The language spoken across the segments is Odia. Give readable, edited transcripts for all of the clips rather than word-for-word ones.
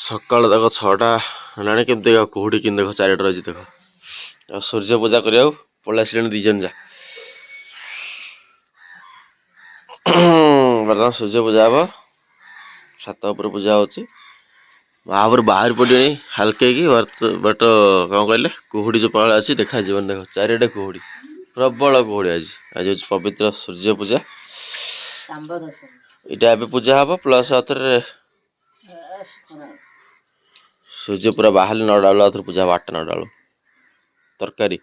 ସକାଳ ଦେଖ 6ଟା ହେଲାଣି କେମିତି ଦେଖ କୁହୁଡ଼ି କେମିତି ଦେଖ ଚାରିଟା ରହିଛି ଦେଖ ଆଉ ସୂର୍ଯ୍ୟ ପୂଜା କରିବାକୁ ପଳେଇ ଆସିଲେଣି ଦି ଜଣ ଯା ବର୍ତ୍ତମାନ ସୂର୍ଯ୍ୟ ପୂଜା ହବ ଛାତ ଉପରେ ପୂଜା ହଉଛି ମହାପୁରୁ ବାହାରି ପଡ଼ିଲେଣି ହାଲକେଇକି ବଟ କ'ଣ କହିଲେ କୁହୁଡ଼ି ଯେଉଁ ପଳେଇ ଅଛି ଦେଖାଯିବନି ଦେଖ ଚାରିଆଡ଼େ କୁହୁଡ଼ି ପ୍ରବଳ କୁହୁଡ଼ି ଆଜି ହେଉଛି ପବିତ୍ର ସୂର୍ଯ୍ୟ ପୂଜା ଏଇଟା ଏବେ ପୂଜା ହବ ପ୍ଲସ୍ ଆଉଥରେ ସୂର୍ଯ୍ୟ ପୁରା ବାହାରିଲେ 9ଟା ବେଳୁ ଆଉଥରେ ପୂଜା ହବ 8ଟା 9ଟା ବେଳୁ ତରକାରୀ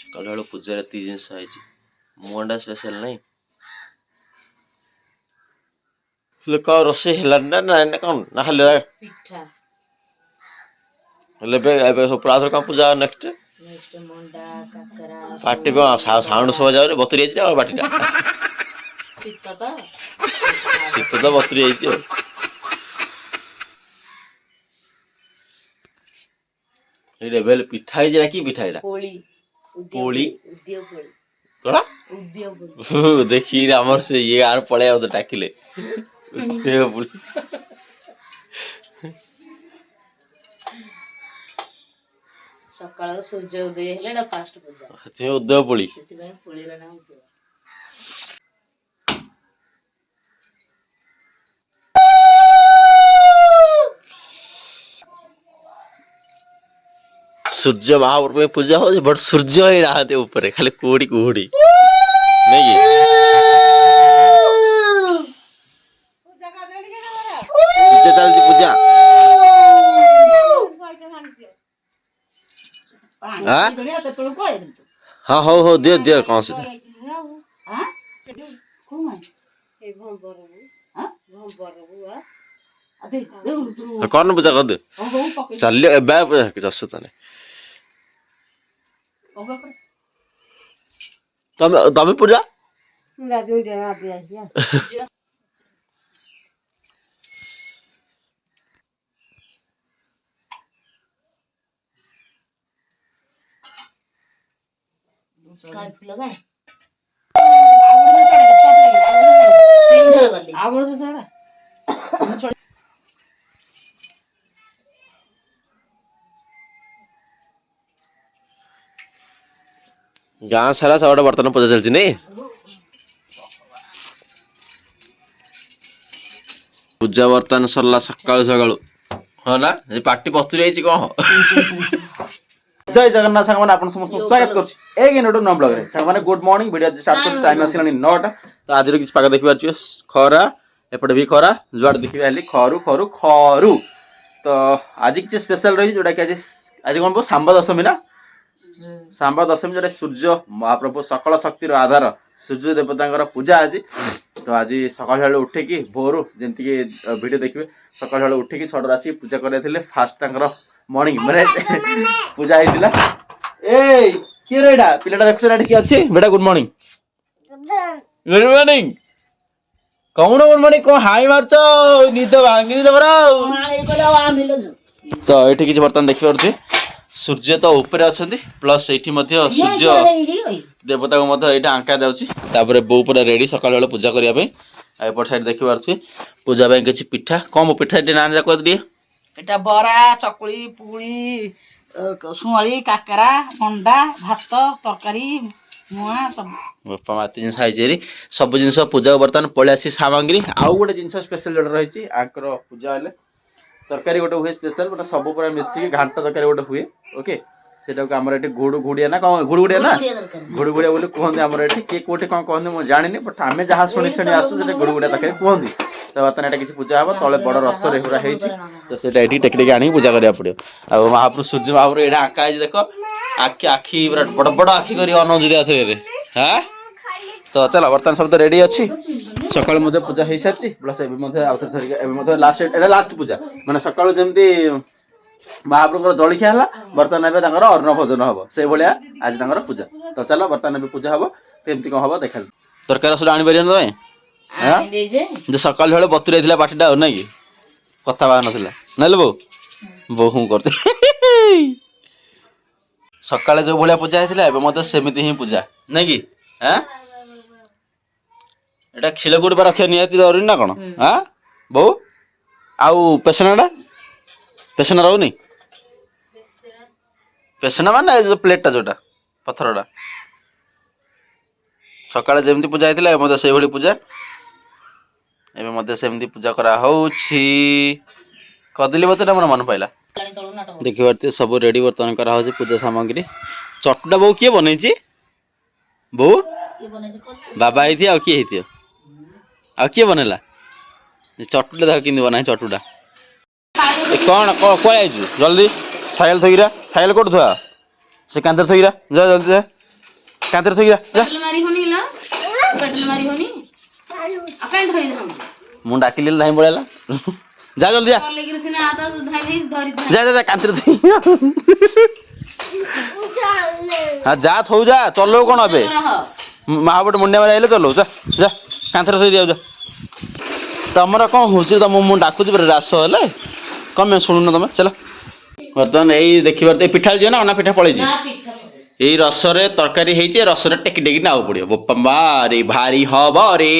ସକାଳ ବେଳୁ ପୂଜାରେ ଏତିକି ଜିନିଷ ହେଇଛି ମୁହଁଟା ସ୍ପେଶାଲ ନାହିଁ ହେଲେ କ'ଣ ରୋଷେଇ ହେଲାନି ନା କ'ଣ ନା ଖାଲି ହେଲେ ଏବେ ପ୍ରାଥରେ କ'ଣ ପୂଜା ନେକ୍ସଟ ପାଟି କ'ଣ ସାଉଣ୍ଡ ଶୁଭା ଯାଉଛି ବତୁରି ଯାଇଛି ଆଉ ପାଟିଟା ଶୀତ ତ ବତୁରି ଯାଇଛି ଆଉ ଏଇଟା ଏବେ ପିଠା ହେଇଛି ନା କି ପିଠା ଏଇଟା କୋଳି କ'ଣ ଦେଖିକି ଆମର ସେ ଇଏ ଆର ପଳେଇ ଆଉ ଡାକିଲେ ସକାଳର ସୂର୍ଯ୍ୟ ଉଦୟ ହେଲେ ଏଟା ଫାଷ୍ଟ ପୂଜା ସେଥିପାଇଁ ଉଦୟ ପୋଳି ସେଥିପାଇଁ ପୋଳିର ନାଁ ଉଦୟ ସୂର୍ଯ୍ୟ ମହାପ୍ରଭୁ ପାଇଁ ପୂଜା ହଉଛି ବଟ ସୂର୍ଯ୍ୟ ହିଁ ନାହାନ୍ତି ଉପରେ ଖାଲି କୁହୁଡ଼ି କୁହୁଡ଼ି ନାଇଁ କି ପୂଜା ଚାଲିଛି ପୂଜା ହଁ ହଉ ହଉ ଦିଅ ଦିଅ କ'ଣ ସେଟା କଣ ପୂଜା କରିଦିଅ ଚାଲିବ ଏବେ ପୂଜା କିଛି ଅସୁବିଧା ନାହିଁ ତମେ ପୂଜା ଗାଁ ସାରା ସବୁଆଡେ ବର୍ତ୍ତମାନ ପୂଜା ଚାଲିଛି ନାଇଁ ପୂଜା ବର୍ତ୍ତମାନ ସରିଲା ସକାଳୁ ସକାଳୁ ହଁ ନା ପାଟି ବତୁରି ଯାଇଛି କ'ଣ ଜୟ ଜଗନ୍ନାଥ ସାଙ୍ଗମାନେ ଆପଣ ସମସ୍ତଙ୍କୁ ସ୍ୱାଗତ କରୁଛି ଏଇ ଗୋଟେ ନୂଆ ବ୍ଲଗରେ ସାଙ୍ଗମାନେ ଗୁଡ୍ ମର୍ଣ୍ଣିଂ ଭିଡ଼ିଓ ଷ୍ଟାର୍ଟ କରୁଛି ଟାଇମ୍ ଆସିଲାଣି 9ଟା ତ ଆଜିର କିଛି ପାଗ ଦେଖିପାରୁଛି ଖରା ଏପଟେ ବି ଖରା ଯୁଆଡ଼େ ଦେଖିବି ହେଲି ଖରୁ ଖରୁ ଖରୁ ତ ଆଜି କିଛି ସ୍ପେଶାଲ ରହିଛି ଯୋଉଟାକି ଆଜି କ'ଣ ଶାମ୍ବ ଦଶମୀ ନା ଶାମ୍ବ ଦଶମୀ ଯୋଉଟା ସୂର୍ଯ୍ୟ ମହାପ୍ରଭୁ ସକଳ ଶକ୍ତିର ଆଧାର ସୂର୍ଯ୍ୟ ଦେବତାଙ୍କର ପୂଜା ଆଜି ତ ଆଜି ସକାଳ ବେଳୁ ଉଠିକି ଭୋରୁ ଯେମିତିକି ଭିଡ଼ିଓ ଦେଖିବେ ସକାଳ ବେଳୁ ଉଠିକି 6ଟାରୁ ଆସିକି ପୂଜା କରିଥିଲେ ଫାଷ୍ଟ ତାଙ୍କର ମର୍ଣ୍ଣିଂ ମାନେ ପୂଜା ହେଇଥିଲା ଏଇ କିଏ ରେ ଏଇଟା ପିଲାଟା ଦେଖୁଛ ଏଠି କିଏ ଅଛି ବେଟା ଗୁଡ୍ ମର୍ଣ୍ଣିଂ ଗୁଡ୍ ମର୍ଣ୍ଣିଂ କଣ ଗୁଡ୍ ମର୍ଣ୍ଣିଂ କ'ଣ ହାଇ ମାରୁଛ ନିଦ ଭାଙ୍ଗିନି ତମର ତ ଏଠି କିଛି ବର୍ତ୍ତମାନ ଦେଖିପାରୁଛି ସୂର୍ଯ୍ୟ ତ ଉପରେ ଅଛନ୍ତି ପ୍ଲସ୍ ଏଇଠି ମଧ୍ୟ ସୂର୍ଯ୍ୟ ଦେବତାଙ୍କୁ ମଧ୍ୟ ଏଇଟା ଆଙ୍କା ଯାଉଛି ତାପରେ ବୋଉ ପୁରା ରେଡି ସକାଳ ବେଳେ ପୂଜା କରିବା ପାଇଁ ଆଉ ଏପଟ ସାଇଡ୍ ଦେଖିପାରୁଛି ପୂଜା ପାଇଁ କିଛି ପିଠା କ'ଣ ପିଠା ଏଠି ନାଁ ଯାକ ଟିକେ ଏଟା ବରା ଚକୁଳି ପୁଳି ଶୁଆଳି କାକରା ମଣ୍ଡା ଭାତ ତରକାରୀ ମୁଆଁ ସବୁ ବାପା ମା ଜିନିଷ ଖାଇଛି ସବୁ ଜିନିଷ ପୂଜାକୁ ବର୍ତ୍ତମାନ ପଳେଇ ଆସି ସାମଗ୍ରୀ ଆଉ ଗୋଟେ ଜିନିଷ ସ୍ପେଶାଲ ଯୋଉଟା ରହିଛି ଆଙ୍କର ପୂଜା ହେଲେ ତରକାରୀ ଗୋଟେ ହୁଏ ସ୍ପେଶାଲ ଗୋଟେ ସବୁ ପୁରା ମିଶିକି ଘାଣ୍ଟ ତରକାରୀ ଗୋଟେ ହୁଏ ଓକେ ସେଟାକୁ ଆମର ଏଠି ଘୁଡ଼ୁଘୁଡ଼ିଆ ନା କ'ଣ ଘୁଡ଼ୁଘୁଡ଼ିଆ ନା ଘୁଡ଼ୁଘୁଡ଼ିଆ ବୋଲି କୁହନ୍ତି ଆମର ଏଠି କିଏ କୋଉଠି କ'ଣ କହନ୍ତି ମୁଁ ଜାଣିନି ବଟ୍ ଆମେ ଯାହା ଶୁଣି ଆସୁ ସେଟା ଘୁଡ଼ୁଘୁଡ଼ିଆ ତରକାରୀ କୁହନ୍ତି ତ ବର୍ତ୍ତମାନ ଏଇଟା କିଛି ପୂଜା ହବ ତଳେ ବଡ଼ ରସରେ ପୁରା ହେଇଛି ତ ସେଇଟା ଏଠି ଟେକି ଟେକି ଆଣିକି ପୂଜା କରିବାକୁ ପଡ଼ିବ ଆଉ ମହାପ୍ରଭୁ ସୂର୍ଯ୍ୟ ମହାପ୍ରଭୁ ଏଇଟା ଆଙ୍କା ହେଇଛି ଦେଖ ଆଖି ପୁରା ବଡ଼ ବଡ଼ ଆଖି କରି ଅନଉଛନ୍ତି ଆସିବେ ହଁ ତ ଚାଲ ବର୍ତ୍ତମାନ ସବୁ ତ ରେଡ଼ି ଅଛି ସକାଳୁ ମଧ୍ୟ ପୂଜା ହେଇସାରିଛି ପ୍ଲସ୍ ଏବେ ମଧ୍ୟ ଆଉଥରେ ଧରିକି ଏବେ ମଧ୍ୟ ଏଇଟା ଲାଷ୍ଟ ପୂଜା ମାନେ ସକାଳୁ ଯେମିତି ମହାପ୍ରଭୁଙ୍କର ଜଳଖିଆ ହେଲା ବର୍ତ୍ତମାନ ଏବେ ତାଙ୍କର ଅନ୍ନ ଭୋଜନ ହବ ସେଇଭଳିଆ ଆଜି ତାଙ୍କର ପୂଜା ତ ଚାଲ ବର୍ତ୍ତମାନ ଏବେ ପୂଜା ହବ କେମିତି କ'ଣ ହବ ଦେଖାଯିବ ତରକାରୀ ରସଟା ଆଣିପାରିବନି ତମେ ଯେ ସକାଳୁ ବେଳେ ବତୁରି ଯାଇଥିଲା ପାଟିଟା ଆଉ ନାଇଁ କି କଥା ବାହାର ନଥିଲା ନାଇଲେ ବୋଉ ମୁଁ କରୁଛି ସକାଳେ ଯୋଉ ଭଳିଆ ପୂଜା ହେଇଥିଲା ଏବେ ମଧ୍ୟ ସେମିତି ହିଁ ପୂଜା ନାଇଁ କି ଏଟା ଖିଳକୁଡ଼ି ପା ରଖିବା ନିହାତି ଜରୁରୀ ନା କ'ଣ? ହଁ ବୋଉ ଆଉ ପେସେନାଟା ପେସେନା ରହୁନି? ପେସେନା ମାନେ ଯୋଉ ପ୍ଲେଟଟା ଯୋଉଟା ପଥରଟା ସକାଳେ ଯେମିତି ପୂଜା ହେଇଥିଲା ଏବେ ମଧ୍ୟ ସେଇଭଳି ପୂଜା, ଏବେ ମଧ୍ୟ ସେମିତି ପୂଜା କରାହଉଛି। କଦିଲି ବୋତଲଟା ମୋର ମନେ ପଇଲା। ଦେଖିପାରୁଥିବେ ସବୁ ରେଡି ବର୍ତ୍ତମାନ କରାହଉଛି ପୂଜା ସାମଗ୍ରୀ। ଚଟୁଟା ବୋଉ କିଏ ବନେଇଛି? ବୋଉ ବାବା ହେଇଥିବ ଆଉ କିଏ ହେଇଥିବ? ଆଉ କିଏ ବନେଇଲା ଚଟୁଟା? ଦେଖ କେମିତି ବନାଏ ଚଟୁଟା। କ'ଣ କୁଆଡ଼େ ଯାଇଛୁ? ଜଲ୍ଦି ସାଇକେଲ ଥୋଇକିରା। ସାଇକେଲ କୋଉଠି ଥୁଆ? ସେ କାନ୍ଥରେ ଥୋଇକିରା। ଯା ଜଲ୍ଦି ଯା କାନ୍ଥରେ ଥୋଇକିରା ଯା। ମୁଁ ଡାକିଲି ଧାଇଁ ପଳେଇଲା। ଯା ଜଲ୍ଦି ଯା ଯା ଯା କାନ୍ଥରେ ଥୋଇ। ହଁ ଯା ଥୋଉ ଯା। ଚଲଉ କ'ଣ ଏବେ? ମା ଗୋଟେ ମୁଣ୍ଡିଆ ମାରି ଆଇଲେ ଚଲଉ। ଯା ଯା କାନ୍ଥରେ ଥୋଇ ଦିଅ। ଯା ତମର କ'ଣ ହଉଛି? ତମ ମୁଁ ଡାକୁଛି ପୁରା ରାସ ହେଲେ କ'ଣ ପାଇଁ ଶୁଣୁନ ତମେ? ଚାଲ ବର୍ତ୍ତମାନ ଏଇ ଦେଖିପାରୁଥିବେ ପିଠା ଯିବ ନା ଅନା ପିଠା ପଳେଇଛି। ଏଇ ରସରେ ତରକାରୀ ହେଇଛି। ରସରେ ଟେକି ଟେକି ନାଉ ପଡ଼ିବ। ବୋପା ମା ରେ ଭାରି ହବ ରେ।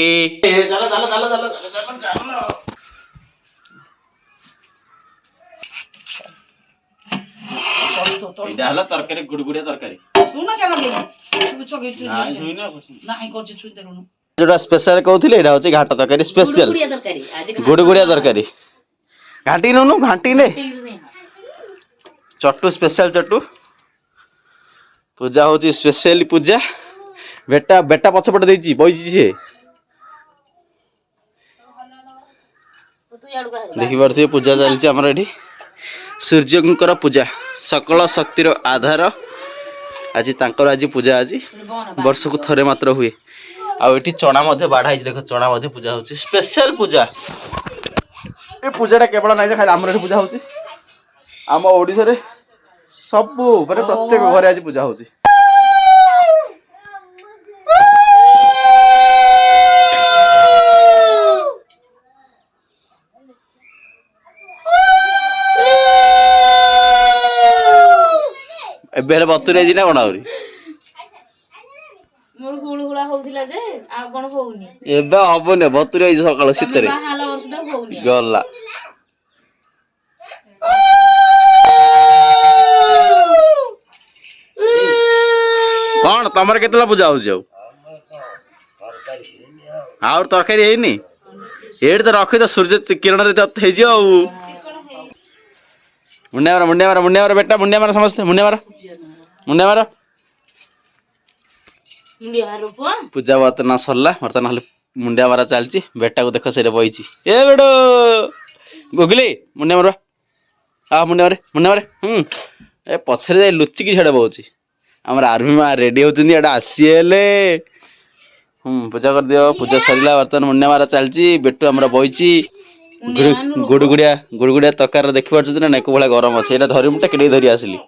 ଏଇଟା ହେଲା ତରକାରୀ ଗୁଡଗୁଡିଆ ତରକାରୀ। ଯୋଉଟା ସ୍ପେଶାଲ କହୁଥିଲି ଏଇଟା ହଉଛି ଘାଟ ତରକାରୀ ସ୍ପେଶାଲ ଗୁଡଗୁଡିଆ ତରକାରୀ। ଘାଣ୍ଟି ନଉନୁ ଘାଣ୍ଟି ନେ ଚଟୁ ସ୍ପେଶାଲ ଚଟୁ। ପୂଜା ହଉଛି ସ୍ପେଶାଲ ପୂଜା। ବେଟା ବେଟା ପଛପଟେ ଦେଇଛି ବଇଛି ସିଏ। ଦେଖିପାରୁଥିବେ ପୂଜା ଚାଲିଛି ଆମର ଏଠି। ସୂର୍ଯ୍ୟଙ୍କର ପୂଜା ସକଳ ଶକ୍ତିର ଆଧାର। ଆଜି ତାଙ୍କର ଆଜି ପୂଜା ଆଜି ବର୍ଷକୁ ଥରେ ମାତ୍ର ହୁଏ। ଆଉ ଏଠି ଚଣା ମଧ୍ୟ ବାଢା ହେଇଛି। ଦେଖ ଚଣା ମଧ୍ୟ ପୂଜା ହଉଛି ସ୍ପେଶାଲ ପୂଜା। ଏ ପୂଜାଟା କେବଳ ନାହିଁ ଯେ ଖାଲି ଆମର ଏଠି ପୂଜା ହଉଛି। ଆମ ଓଡ଼ିଶାରେ ସବୁ ମାନେ ପ୍ରତ୍ୟେକ ଘରେ ଆଜି ପୂଜା ହଉଛି। ଏବେ ହେଲେ ବତୁରି ଯାଇଛି ନା କ'ଣ ଆହୁରି? ମୋର ହୁଳୁହୁଳା ହଉଥିଲା ଯେ ଆଉ କ'ଣ ହଉନି। ଏବେ ହବନି ବତୁରି ଯାଇଛି ସକାଳୁ ଶୀତରେ ଗଲା। କ'ଣ ତମର କେତେବେଳେ ପୂଜା ହଉଛି? ଆଉ ତରକାରୀ ହେଇନି? ଏଇଠି ତ ରଖି ତ ସୂର୍ଯ୍ୟ କିରଣରେ ହେଇଯିବ ଆଉ। ମୁଣ୍ଡିଆ ମାର ମୁଣ୍ଡିଆ ମାର ମୁଣ୍ଡିଆ ମାର ବେଟା ମୁଣ୍ଡିଆ ମାର ସମସ୍ତେ ମୁଣ୍ଡିଆ ମାର ମୁଣ୍ଡିଆ ମାର। ପୂଜା ବର୍ତ୍ତମାନ ସରିଲା। ବର୍ତ୍ତମାନ ହେଲେ ମୁଣ୍ଡିଆ ମାରା ଚାଲିଛି। ବେଟାକୁ ଦେଖ ସେଇଟା ବଇଛି। ଏ ବେଟ ଗୁଗଲି ମୁଣ୍ଡିଆ ମାର। ଆଉ ମୁଣ୍ଡିଆ ମାରେ ମୁଣ୍ଡିଆ ମାରେ। ଏ ପଛରେ ଯାଇ ଲୁଚିକି ଝାଡ ବହୁଛି। ଆମର ଆର୍ମି ମା ରେଡି ହଉଛନ୍ତି ଏଇଟା ଆସିଲେ। ପୂଜା କରିଦିଅ। ପୂଜା ସରିଲା। ବର୍ତ୍ତମାନ ମୁଣ୍ଡିଆ ମାରା ଚାଲିଛି। ବେଟୁ ଆମର ବଇଛି। ଗୁଡଗୁଡିଆ ତରକାରୀ ଦେଖିପାରୁଛନ୍ତି ନା କୋଉ ଭଳିଆ ଗରମ ଅଛି। ଏଇଟା ଧରି ମୁଁ ଟେକି ଧରି ଆସିଲି।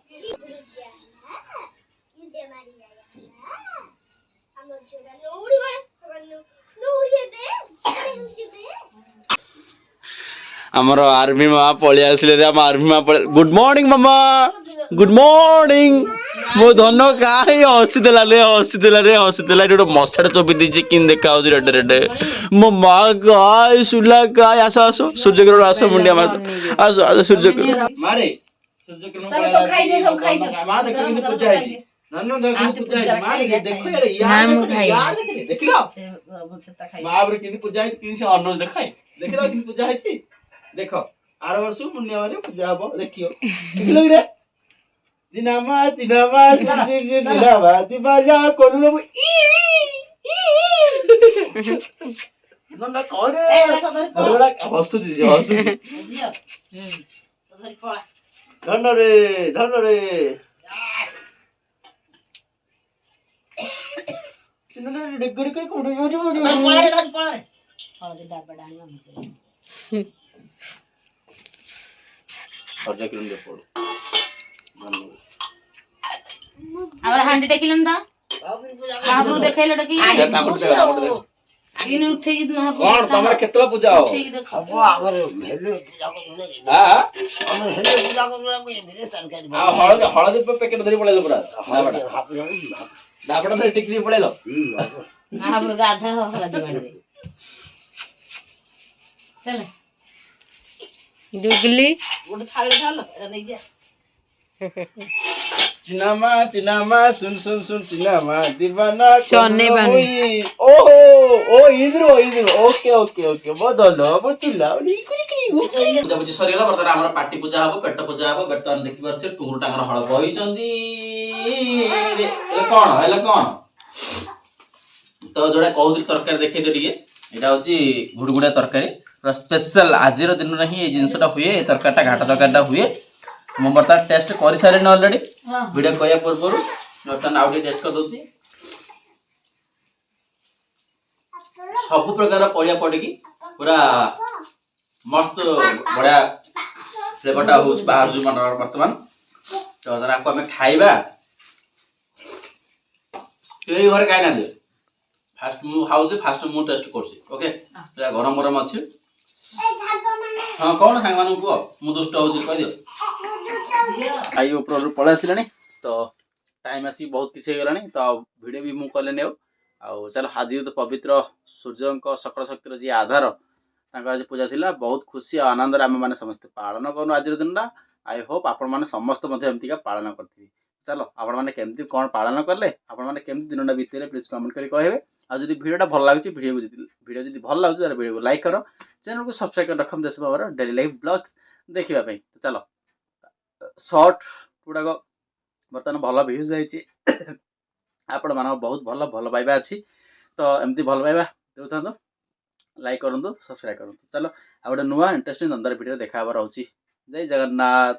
ଆମର ଆର୍ମି ମା ପଳେଇ ଆସିଲେ ରେ। ଆମ ଆର୍ମି ମା ପଳେଇ ଗୁଡ ମର୍ଣ୍ଣିଂ ମାମା ଗୁଡ ମର୍ଣ୍ଣିଂ। ମୋ ଧନ କାହିଁ ହସିଥିଲା ରେ ହସିଥିଲା ରେ ହସିଥିଲା। ଏଠି ଗୋଟେ ମଶାଟେ ଚୋପି ଦେଇଛି କିନ୍ ଦେଖା ହଉଛି ରେଡେ ରେଡେ। ମୋ ମା କାଇ ସୁଲା କାଇ ଆସ ଆସ ସୂର୍ଯ୍ୟକିରଣ ଆସ ମୁଣ୍ଡିଆ ମାର ଆସ ଆସ ସୂର୍ଯ୍ୟକିରଣ ମାରେ ସୂର୍ଯ୍ୟକିରଣ ମା ଦେଖ କେମିତି ପୂଜା ହେଇଛି। ଦେଖ ଆର ବର୍ଷ ମୁଣ୍ଡିଆ ମାରି ପୂଜା ହବ ଦେଖିବ। ଧନରେ ଧନରେ ଆମର ହାଣ୍ଡି ଟେକିଲନି ତ ମହାପୁରୁ ଦେଖେଇଲ ଟେକି ଆଗିନ ଉଠେଇକି ମହାପୁରୁ କଣ ତମର କେତେବେଳେ ପୂଜା ହବ? ହଳଦୀ ପ୍ୟାକେଟ ଧରି ପଳେଇଲ ପୁରା ଢାବଟା ଧରି ଟିକିରି ପଳେଇଲ। ମହାପୁରୁ ଗାଧା ହଳଦୀ ବାଡ଼ିରେ चल डुगली ଗୋଟେ ଥାଳି ଢାଲ ଏଟା ନେଇଯା। चिनामा चिनामा सुन सुन सुन चिनामा दीवाना सोने बने। ओहो ओ इधर ओके ओके ओके बदल बतुला पूजा पूजी सरीगला बर्तमान हमर पाटी पूजा हबो पेट पूजा हबो बर्तमान देखि परछे टुंगुर टांगर हळ बहिचंदी ए कोन तो जोडा कहउली तरकारी देखै दे टिके एटा होची गुडगुडा तरकारी स्पेशल आजिर दिन रे ही ए जिंसटा हुए ए तरकारीटा घाटा तरकारीटा हुए मु बर्तमान टेस्ट कर सारे ऑलरेडी वीडियो करिया पूर्व बर्तमान आउट टेस्ट कर दउची सब प्रकार परिया पड़ेगी पूरा मस्त बड़ा फ्लेवरटा होउछ बाहर जो मन वर्तमान तो जरा को हमें खाइबा केही घरे खाइ ना दे फास्ट मु खाउछ फास्ट मु टेस्ट करछि ओके पूरा गरम गरम अछि हां कोन सांग मानु को मु दुष्ट होउछ कह दियो आई ऊपर पळा आसिलानी तो टाइम आसी बहुत किसी गलानी तो वीडियो भी मु कले नेउ आ चलो आज तो पवित्र सूर्य सकल शक्तिर जी आधार आज पूजा थिला बहुत खुशी और आनंद आम मैंने समस्त पालन करूँ आज दिन आई होप आपण मैंने समस्त एमतीका पालन करेंगे चलो आपण मैंने केमती कौन पालन कले आपण मैंने केमती दिन बीते प्लीज कमेंट करी कहे आ जब वीडियोटा भल लगे वीडियो जब भल लगे वीडियो को लाइक करो चैनल को सब्सक्राइब कर रखम देश बाबर डेली लाइफ ब्लॉग्स देखापी चलो शॉर्ट गुड़ाक बर्तमान भल व्यूज जाइए आपण मान बहुत भल भल पाइबा अच्छी तो एमती भल पाइबा देता लाइक करूँ सब्सक्राइब करूँ चलो आ गोटे नुआ इंटरेस्टिंग धंदार वीडियो देखा रोचे जय जगन्नाथ।